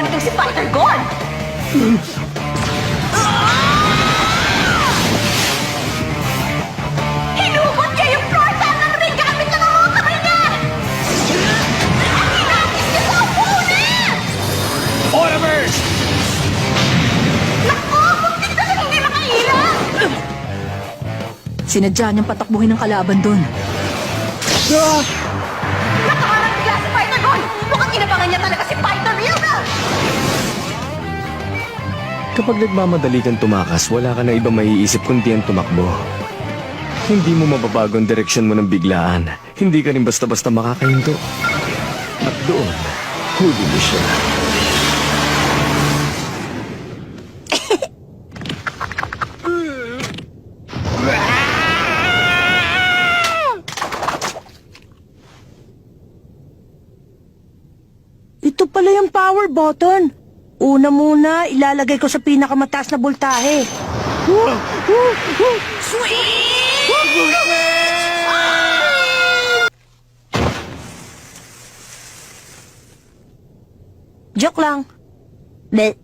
ginagawa nitong si Fighter Gon? Hinugot niya yung floor fan ng ring gamit lang ang mga kamay niya! Hinagis niya sa opponent! Autoverse! Naku! Muntik na siyang hindi makahirap! Sinadya niyang patakbuhin ng kalaban doon. Nakaharang bigla si Fighter Gon! Mukhang inabangan niya talaga si Fighter Ryuga! Kapag nagmamadali kang tumakas, wala ka na ibang maiisip kundi ang tumakbo. Hindi mo mababago ang direksyon mo ng biglaan. Hindi ka rin basta-basta makakahinto. At doon, huli mo siya. Ito pala yung power button. Una muna, ilalagay ko sa pinakamataas na voltahe. Joke lang. Bleh.